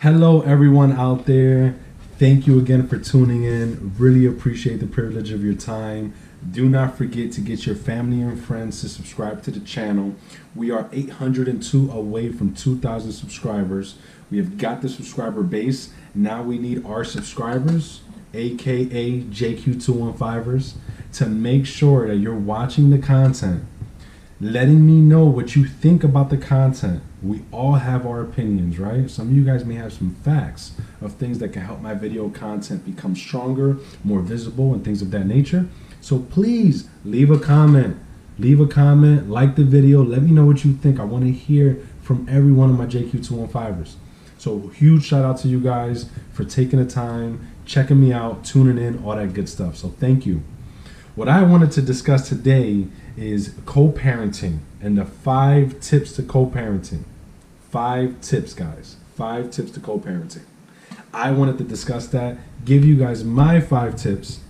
Hello, everyone out there. Thank you again for tuning in. Really appreciate the privilege of your time. Do not forget to get your family and friends to subscribe to the channel. We are 802 away from 2,000 subscribers. We have got the subscriber base. Now we need our subscribers, aka JQ215ers, to make sure that you're watching the content, letting me know what you think about the content. We all have our opinions, right? Some of you guys may have some facts of things that can help my video content become stronger, more visible, and things of that nature. So please leave a comment, like the video, let me know what you think. I want to hear from every one of my JQ215ers. So huge shout out to you guys for taking the time, checking me out, tuning in, all that good stuff. So thank you. What I wanted to discuss today is co-parenting and the 5 tips to co-parenting. 5 tips, guys. 5 tips to co-parenting. I wanted to discuss that, give you guys my 5 tips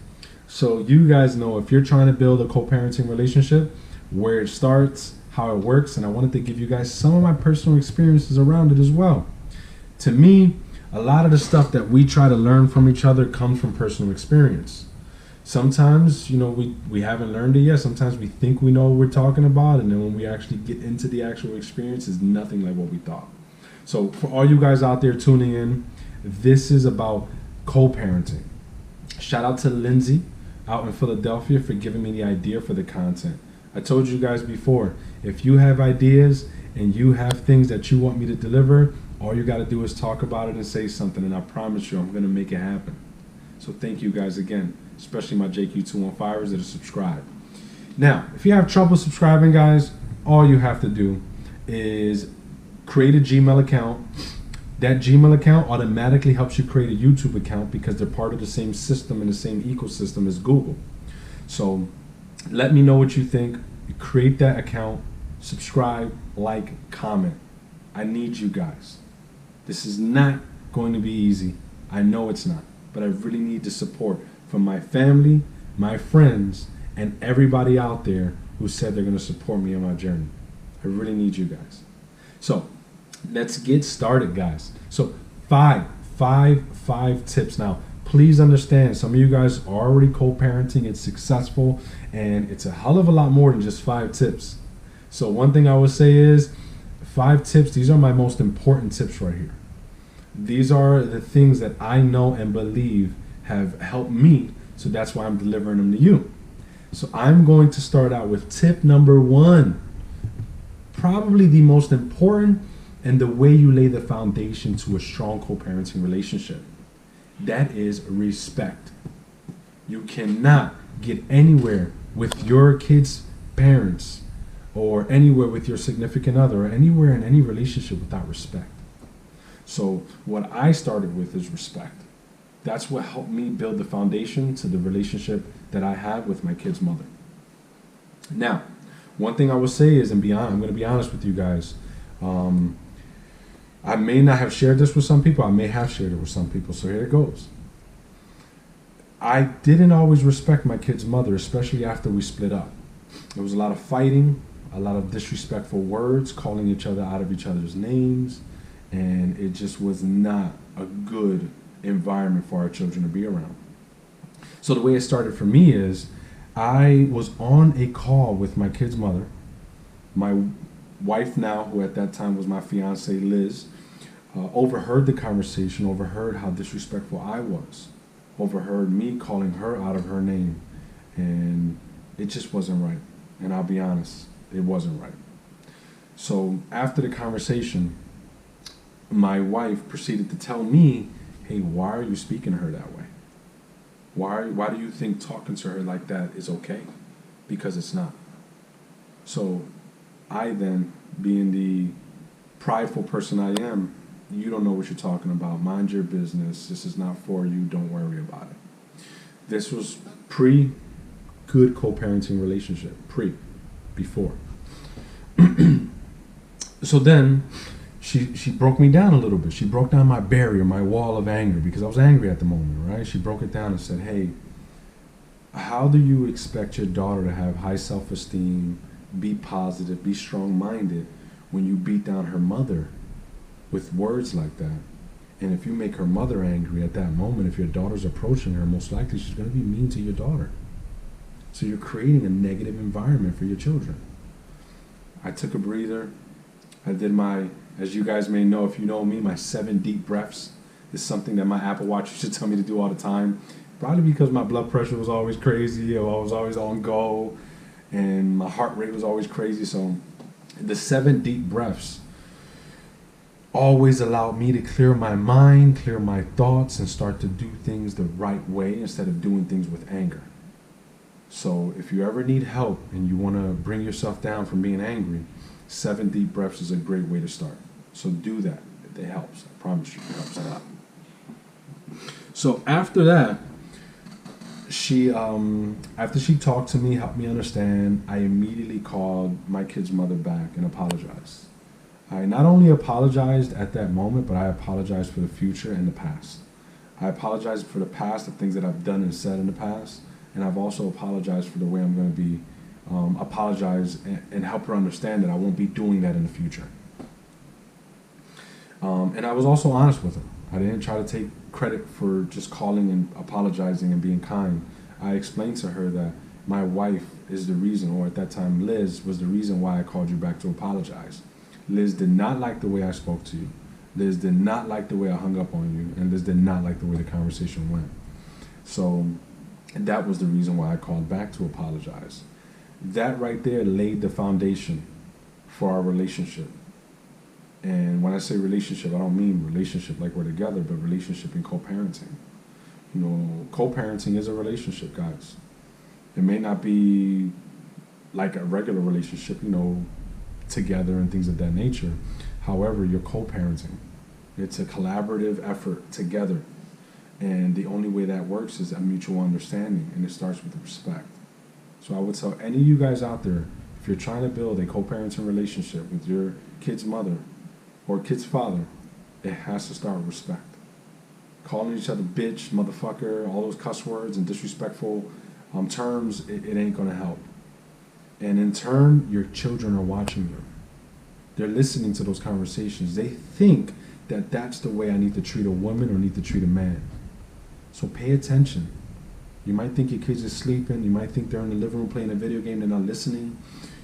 so you guys know if you're trying to build a co-parenting relationship, where it starts, how it works, and I wanted to give you guys some of my personal experiences around it as well. To me, a lot of the stuff that we try to learn from each other comes from personal experience. Sometimes, we haven't learned it yet. Sometimes we think we know what we're talking about, and then when we actually get into the actual experience, it's nothing like what we thought. So for all you guys out there tuning in, this is about co-parenting. Shout out to Lindsay out in Philadelphia for giving me the idea for the content. I told you guys before, if you have ideas and you have things that you want me to deliver, all you got to do is talk about it and say something, and I promise you I'm going to make it happen. So thank you guys again, especially my JQ215ers that are subscribed. Now, if you have trouble subscribing, guys, all you have to do is create a Gmail account. That Gmail account automatically helps you create a YouTube account because they're part of the same system and the same ecosystem as Google. So let me know what you think. You create that account, subscribe, like, comment. I need you guys. This is not going to be easy. I know it's not, but I really need the support from my family, my friends, and everybody out there who said they're going to support me on my journey. I really need you guys. So let's get started, guys. So five tips. Now, please understand, some of you guys are already co-parenting. It's successful, and it's a hell of a lot more than just 5 tips. So one thing I would say is 5 tips. These are my most important tips right here. These are the things that I know and believe have helped me, so that's why I'm delivering them to you. So I'm going to start out with tip number 1, probably the most important, and the way you lay the foundation to a strong co-parenting relationship. That is respect. You cannot get anywhere with your kids' parents, or anywhere with your significant other, or anywhere in any relationship without respect. So what I started with is respect. That's what helped me build the foundation to the relationship that I have with my kid's mother. Now, one thing I will say is, I'm going to be honest with you guys, I may not have shared this with some people, I may have shared it with some people, so here it goes. I didn't always respect my kid's mother, especially after we split up. There was a lot of fighting, a lot of disrespectful words, calling each other out of each other's names, and it just was not a good environment for our children to be around. So the way it started for me is, I was on a call with my kid's mother. My wife now, who at that time was my fiance, Liz, overheard the conversation, overheard how disrespectful I was, overheard me calling her out of her name, and it just wasn't right. And I'll be honest, it wasn't right. So after the conversation, my wife proceeded to tell me, hey, why are you speaking to her that way? Why do you think talking to her like that is okay? Because it's not. So I then, being the prideful person I am, you don't know what you're talking about. Mind your business. This is not for you. Don't worry about it. This was pre-good co-parenting relationship. Before. So then she broke me down a little bit. She broke down my barrier, my wall of anger, because I was angry at the moment, right? She broke it down and said, hey, how do you expect your daughter to have high self-esteem, be positive, be strong-minded when you beat down her mother with words like that? And if you make her mother angry at that moment, if your daughter's approaching her, most likely she's going to be mean to your daughter. So you're creating a negative environment for your children. I took a breather. I did as you guys may know, if you know me, my 7 deep breaths is something that my Apple Watch used to tell me to do all the time. Probably because my blood pressure was always crazy, or I was always on go, and my heart rate was always crazy. So the 7 deep breaths always allowed me to clear my mind, clear my thoughts, and start to do things the right way instead of doing things with anger. So if you ever need help and you want to bring yourself down from being angry, 7 deep breaths is a great way to start. So do that. It helps. I promise you, it helps a lot. So after that, after she talked to me, helped me understand, I immediately called my kid's mother back and apologized. I not only apologized at that moment, but I apologized for the future and the past. I apologized for the past, the things that I've done and said in the past, and I've also apologized for the way I'm going to be, apologize and help her understand that I won't be doing that in the future. And I was also honest with her. I didn't try to take credit for just calling and apologizing and being kind. I explained to her that my wife is the reason, or at that time Liz was the reason why I called you back to apologize. Liz did not like the way I spoke to you. Liz did not like the way I hung up on you, and Liz did not like the way the conversation went. So that was the reason why I called back to apologize. That right there laid the foundation for our relationship. And when I say relationship, I don't mean relationship like we're together, but relationship in co-parenting. You know, co-parenting is a relationship, guys. It may not be like a regular relationship, you know, together and things of that nature. However, you're co-parenting. It's a collaborative effort together. And the only way that works is a mutual understanding, and it starts with respect. So I would tell any of you guys out there, if you're trying to build a co-parenting relationship with your kid's mother or kid's father, it has to start with respect. Calling each other bitch, motherfucker, all those cuss words and disrespectful terms, it ain't going to help. And in turn, your children are watching you. They're listening to those conversations. They think that that's the way I need to treat a woman or need to treat a man. So pay attention. You might think your kids are sleeping. You might think they're in the living room playing a video game. They're not listening.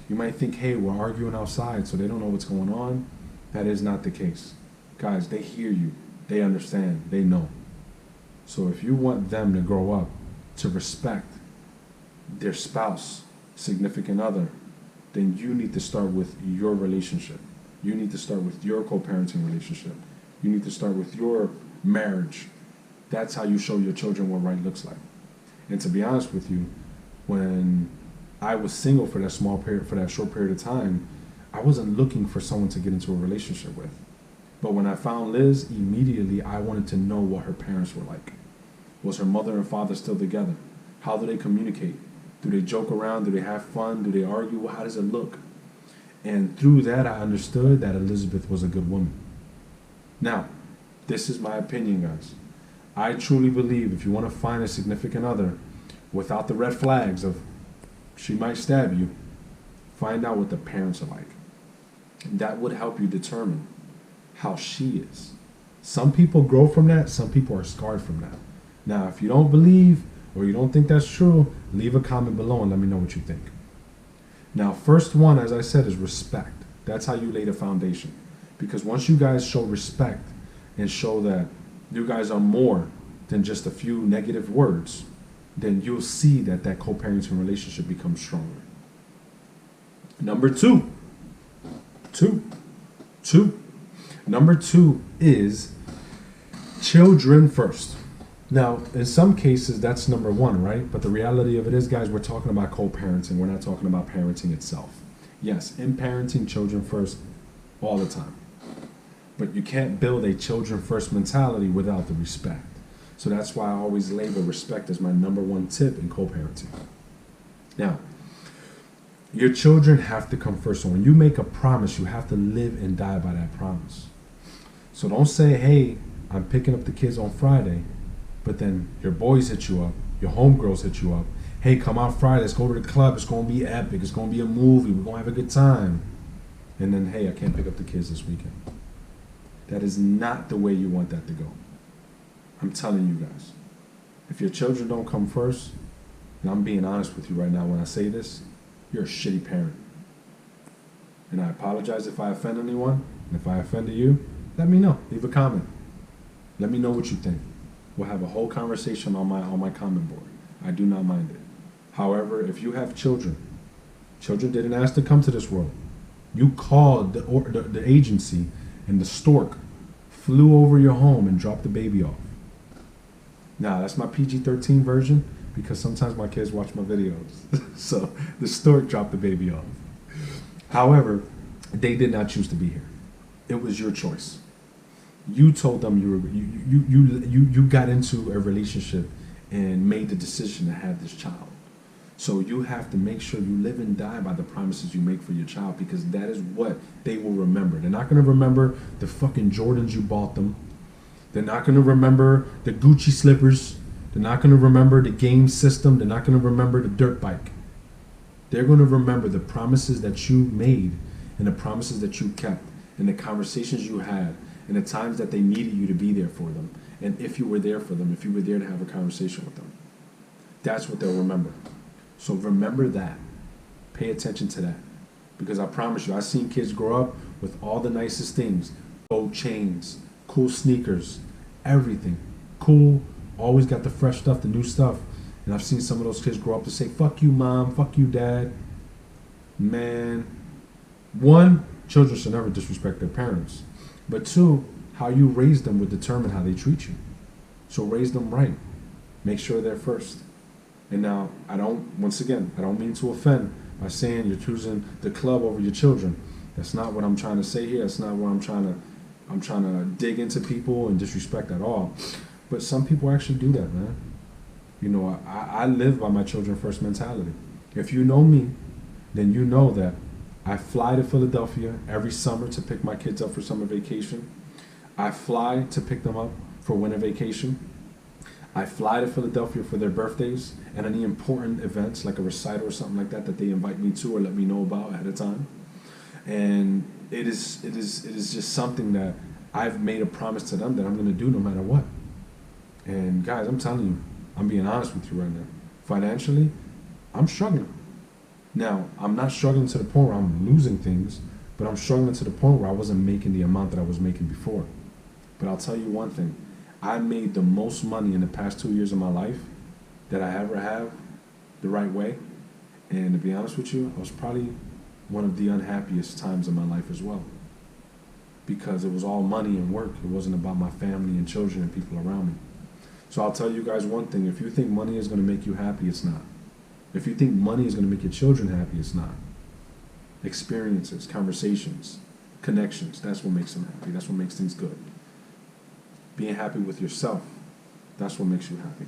You might think, hey, we're arguing outside, so they don't know what's going on. That is not the case. Guys, they hear you. They understand. They know. So if you want them to grow up to respect their spouse, significant other, then you need to start with your relationship. You need to start with your co-parenting relationship. You need to start with your marriage. That's how you show your children what right looks like. And to be honest with you, when I was single for that short period of time, I wasn't looking for someone to get into a relationship with. But when I found Liz, immediately I wanted to know what her parents were like. Was her mother and father still together? How do they communicate? Do they joke around? Do they have fun? Do they argue? How does it look? And through that, I understood that Elizabeth was a good woman. Now, this is my opinion, guys. I truly believe if you want to find a significant other without the red flags of she might stab you, find out what the parents are like. And that would help you determine how she is. Some people grow from that. Some people are scarred from that. Now, if you don't believe or you don't think that's true, leave a comment below and let me know what you think. Now, first one, as I said, is respect. That's how you lay the foundation. Because once you guys show respect and show that you guys are more than just a few negative words, then you'll see that that co-parenting relationship becomes stronger. Number two. Number two is children first. Now, in some cases, that's number one, right? But the reality of it is, guys, we're talking about co-parenting. We're not talking about parenting itself. Yes, in parenting, children first all the time. But you can't build a children first mentality without the respect. So that's why I always label respect as my number one tip in co-parenting. Now, your children have to come first. So when you make a promise, you have to live and die by that promise. So don't say, hey, I'm picking up the kids on Friday, but then your boys hit you up, your homegirls hit you up. Hey, come out Friday, let's go to the club. It's going to be epic. It's going to be a movie. We're going to have a good time. And then, hey, I can't pick up the kids this weekend. That is not the way you want that to go. I'm telling you guys. If your children don't come first, and I'm being honest with you right now when I say this, you're a shitty parent. And I apologize if I offend anyone. And if I offended you, let me know. Leave a comment. Let me know what you think. We'll have a whole conversation on my comment board. I do not mind it. However, if you have children didn't ask to come to this world. You called the agency, and the stork flew over your home and dropped the baby off. Now, that's my PG-13 version because sometimes my kids watch my videos. So the stork dropped the baby off. However, they did not choose to be here. It was your choice. You told them you got into a relationship and made the decision to have this child. So you have to make sure you live and die by the promises you make for your child, because that is what they will remember. They're not going to remember the fucking Jordans you bought them. They're not going to remember the Gucci slippers. They're not going to remember the game system. They're not going to remember the dirt bike. They're going to remember the promises that you made and the promises that you kept and the conversations you had and the times that they needed you to be there for them. And if you were there for them, if you were there to have a conversation with them. That's what they'll remember. So remember that. Pay attention to that. Because I promise you, I've seen kids grow up with all the nicest things. Gold chains, cool sneakers, everything. Cool, always got the fresh stuff, the new stuff. And I've seen some of those kids grow up to say, fuck you, mom, fuck you, dad. Man, one, children should never disrespect their parents. But two, how you raise them will determine how they treat you. So raise them right. Make sure they're first. And now, I don't mean to offend by saying you're choosing the club over your children. That's not what I'm trying to say here. That's not what I'm trying to dig into people and disrespect at all. But some people actually do that, man. You know, I live by my children first mentality. If you know me, then you know that I fly to Philadelphia every summer to pick my kids up for summer vacation. I fly to pick them up for winter vacation. I fly to Philadelphia for their birthdays and any important events like a recital or something like that that they invite me to or let me know about ahead of time. And it is just something that I've made a promise to them that I'm going to do no matter what. And guys, I'm telling you, I'm being honest with you right now. Financially, I'm struggling. Now, I'm not struggling to the point where I'm losing things, but I'm struggling to the point where I wasn't making the amount that I was making before. But I'll tell you one thing. I made the most money in the past 2 years of my life that I ever have the right way. And to be honest with you, I was probably one of the unhappiest times of my life as well. Because it was all money and work. It wasn't about my family and children and people around me. So I'll tell you guys one thing. If you think money is going to make you happy, it's not. If you think money is going to make your children happy, it's not. Experiences, conversations, connections, that's what makes them happy. That's what makes things good. Being happy with yourself, that's what makes you happy.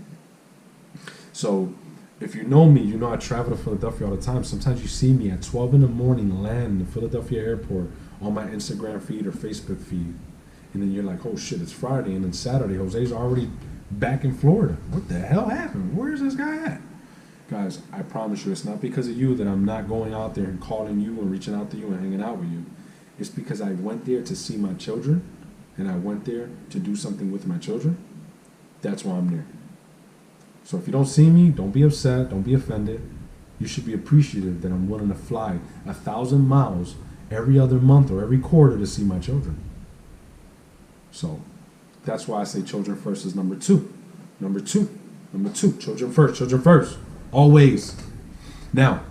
So if you know me, you know I travel to Philadelphia all the time. Sometimes you see me at 12 in the morning land in the Philadelphia airport on my Instagram feed or Facebook feed. And then you're like, oh shit, it's Friday. And then Saturday, Jose's already back in Florida. What the hell happened? Where's this guy at? Guys, I promise you, it's not because of you that I'm not going out there and calling you and reaching out to you and hanging out with you. It's because I went there to see my children and I went there to do something with my children. That's why I'm there. So if you don't see me, don't be upset, don't be offended. You should be appreciative that I'm willing to fly 1,000 miles every other month or every quarter to see my children. So that's why I say children first is number two. Number two, children first, always. Now,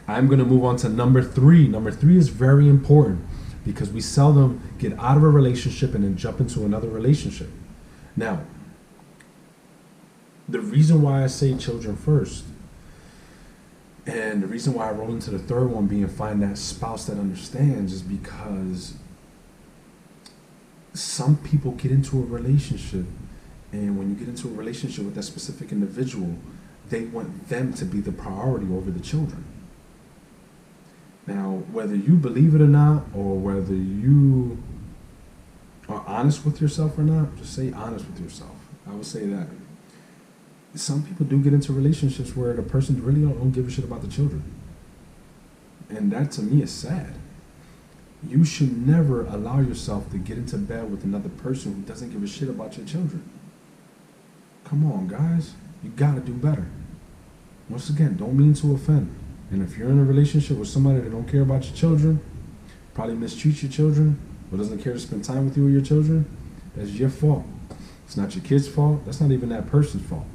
I'm going to move on to number three. Number three is very important because we seldom get out of a relationship and then jump into another relationship. Now, the reason why I say children first, and the reason why I roll into the third one being find that spouse that understands, is because some people get into a relationship, and when you get into a relationship with that specific individual, they want them to be the priority over the children. Now, whether you believe it or not, or whether you are honest with yourself or not, just say honest with yourself. I would say that. Some people do get into relationships where the person really don't give a shit about the children. And that to me is sad. You should never allow yourself to get into bed with another person who doesn't give a shit about your children. Come on, guys. You gotta do better. Once again, don't mean to offend. And if you're in a relationship with somebody that don't care about your children, probably mistreats your children, or doesn't care to spend time with you or your children, that's your fault. It's not your kid's fault. That's not even that person's fault.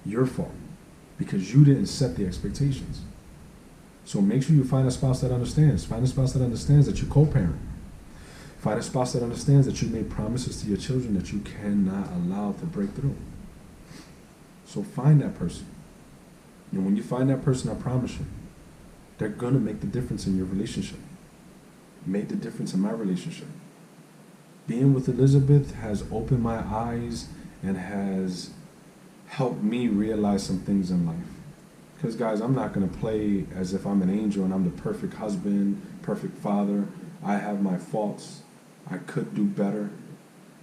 Your fault. Because you didn't set the expectations. So make sure you find a spouse that understands. Find a spouse that understands that you co-parent. Find a spouse that understands that you made promises to your children that you cannot allow to break through. So find that person. And when you find that person, I promise you, they're going to make the difference in your relationship. Made the difference in my relationship. Being with Elizabeth has opened my eyes and has helped me realize some things in life. Because, guys, I'm not going to play as if I'm an angel and I'm the perfect husband, perfect father. I have my faults. I could do better.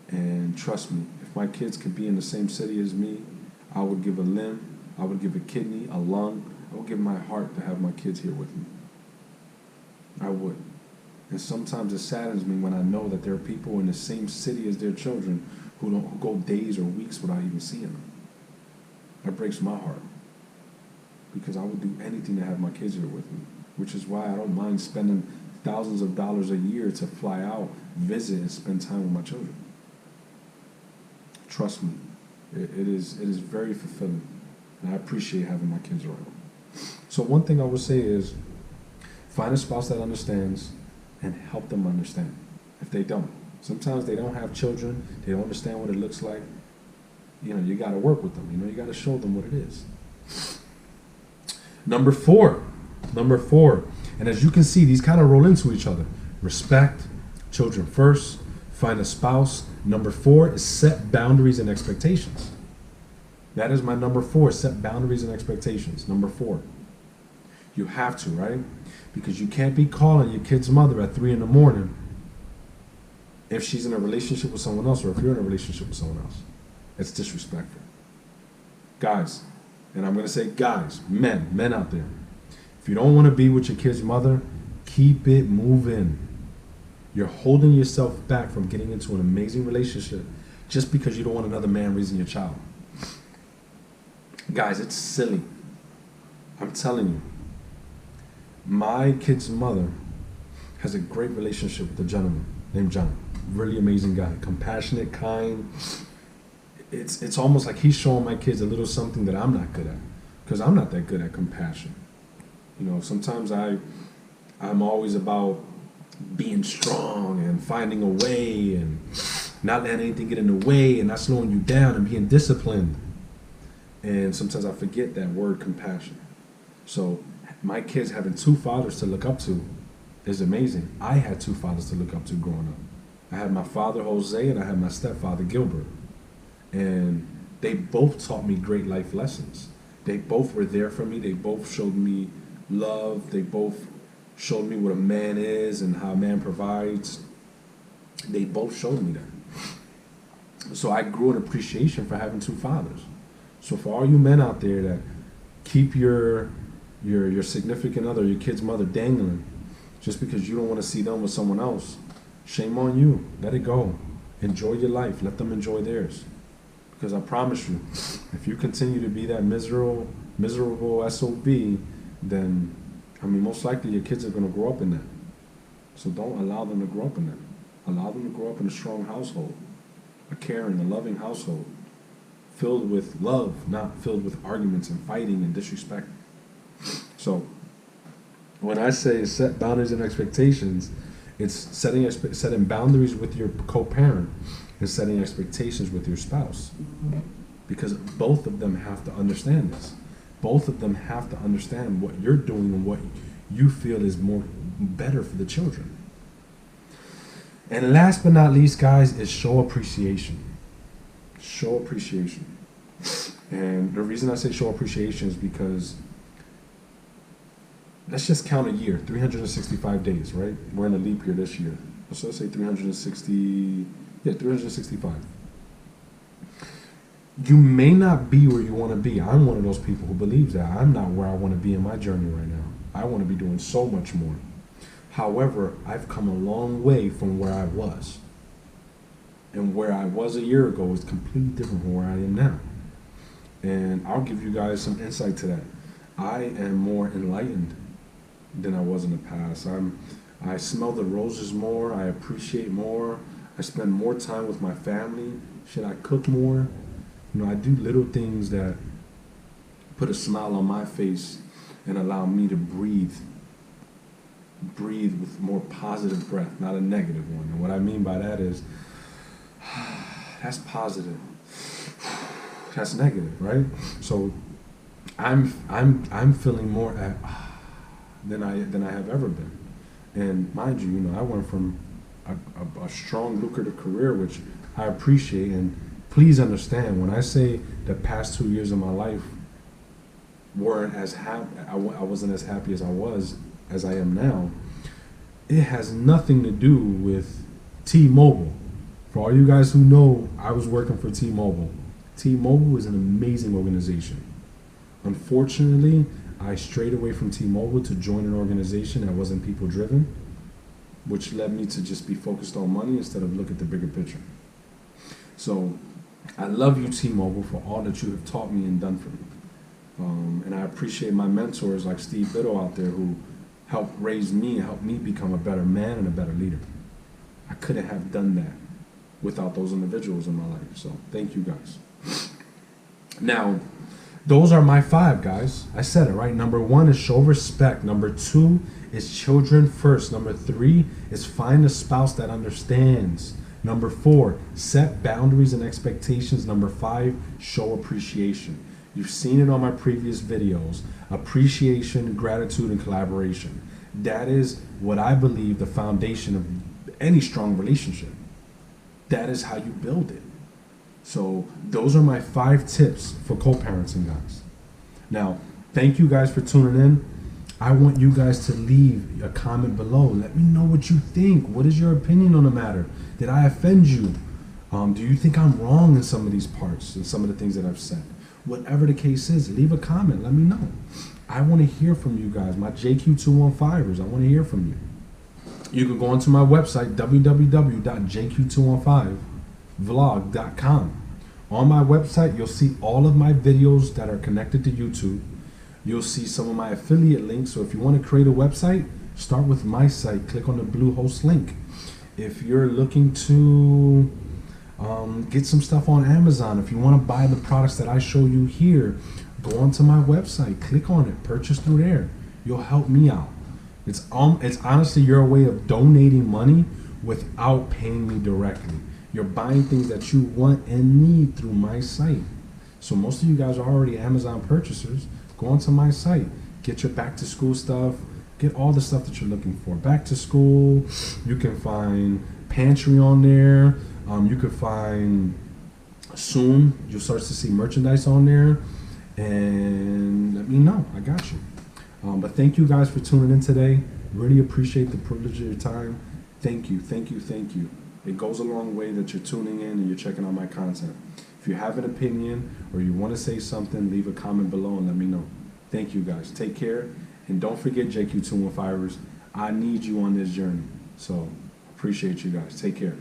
And trust me, if my kids could be in the same city as me, I would give a limb, I would give a kidney, a lung. I would give my heart to have my kids here with me. I would. And sometimes it saddens me when I know that there are people in the same city as their children who go days or weeks without even seeing them. That breaks my heart. Because I would do anything to have my kids here with me. Which is why I don't mind spending thousands of dollars a year to fly out, visit, and spend time with my children. Trust me, it is very fulfilling. And I appreciate having my kids around. So one thing I would say is, find a spouse that understands and help them understand. If they don't. Sometimes they don't have children, they don't understand what it looks like. You got to work with them. You got to show them what it is. Number four, and as you can see, these kind of roll into each other. Respect, children first, find a spouse. Number 4 is set boundaries and expectations. That is my number 4, set boundaries and expectations. Number 4. You have to, right? Because you can't be calling your kid's mother at 3 in the morning if she's in a relationship with someone else or if you're in a relationship with someone else. It's disrespectful. Guys, and I'm going to say guys, men out there. If you don't want to be with your kid's mother, keep it moving. You're holding yourself back from getting into an amazing relationship just because you don't want another man raising your child. Guys, it's silly. I'm telling you. My kid's mother has a great relationship with a gentleman named John. Really amazing guy. Compassionate, kind. It's almost like he's showing my kids a little something that I'm not good at. Because I'm not that good at compassion. Sometimes I'm always about being strong and finding a way and not letting anything get in the way and not slowing you down and being disciplined. And sometimes I forget that word compassion. So my kids having 2 fathers to look up to is amazing. I had 2 fathers to look up to growing up. I had my father, Jose, and I had my stepfather, Gilbert. And they both taught me great life lessons. They both were there for me. They both showed me love. They both showed me what a man is and how a man provides. They both showed me that. So I grew an appreciation for having 2 fathers. So for all you men out there that keep your significant other, your kid's mother dangling just because you don't want to see them with someone else, shame on you. Let it go. Enjoy your life. Let them enjoy theirs. Because I promise you, if you continue to be that miserable SOB, then, most likely your kids are going to grow up in that. So don't allow them to grow up in that. Allow them to grow up in a strong household, a caring, a loving household, filled with love, not filled with arguments and fighting and disrespect. So when I say set boundaries and expectations, it's setting boundaries with your co-parent and setting expectations with your spouse. Because both of them have to understand this. Both of them have to understand what you're doing and what you feel is better for the children. And last but not least, guys, is show appreciation. Show appreciation. And the reason I say show appreciation is because let's just count a year, 365 days, right? We're in a leap year this year. So let's say 365. You may not be where you want to be. I'm one of those people who believes that. I'm not where I want to be in my journey right now. I want to be doing so much more. However, I've come a long way from where I was. And where I was a year ago is completely different from where I am now. And I'll give you guys some insight to that. I am more enlightened than I was in the past. I smell the roses more. I appreciate more. I spend more time with my family. Should I cook more? You know, I do little things that put a smile on my face and allow me to breathe with more positive breath, not a negative one. And what I mean by that is, that's positive. That's negative, right? So I'm feeling more at than I have ever been. And mind you, I went from a strong, lucrative career, which I appreciate. And please understand, when I say the past 2 years of my life weren't as happy, I wasn't as happy as I am now, it has nothing to do with T-Mobile. For all you guys who know, I was working for T-Mobile. T-Mobile is an amazing organization. Unfortunately, I strayed away from T-Mobile to join an organization that wasn't people-driven, which led me to just be focused on money instead of look at the bigger picture. So I love you, T-Mobile, for all that you have taught me and done for me. And I appreciate my mentors like Steve Biddle out there who helped raise me and helped me become a better man and a better leader. I couldn't have done that without those individuals in my life. So thank you guys. Now, those are my 5, guys. I said it, right? Number 1 is show respect. Number 2 is children first. Number 3 is find a spouse that understands. Number 4, set boundaries and expectations. Number 5, show appreciation. You've seen it on my previous videos. Appreciation, gratitude, and collaboration. That is what I believe the foundation of any strong relationship. That is how you build it. So those are my 5 tips for co-parenting, guys. Now, thank you guys for tuning in. I want you guys to leave a comment below. Let me know what you think. What is your opinion on the matter? Did I offend you? Do you think I'm wrong in some of these parts and some of the things that I've said? Whatever the case is, leave a comment. Let me know. I want to hear from you guys, my JQ215ers. I want to hear from you. You can go onto my website, www.jq215vlog.com. On my website, you'll see all of my videos that are connected to YouTube. You'll see some of my affiliate links. So if you want to create a website, start with my site. Click on the Bluehost link. If you're looking to get some stuff on Amazon, if you want to buy the products that I show you here, go onto my website. Click on it. Purchase through there. You'll help me out. It's honestly your way of donating money without paying me directly. You're buying things that you want and need through my site. So most of you guys are already Amazon purchasers. Go onto my site. Get your back to school stuff. Get all the stuff that you're looking for. Back to school. You can find pantry on there. You can find, soon you'll start to see merchandise on there. And let me know. I got you. But thank you guys for tuning in today. Really appreciate the privilege of your time. Thank you, thank you, thank you. It goes a long way that you're tuning in and you're checking out my content. If you have an opinion or you want to say something, leave a comment below and let me know. Thank you guys. Take care. And don't forget, JQ215ers, I need you on this journey. So appreciate you guys. Take care.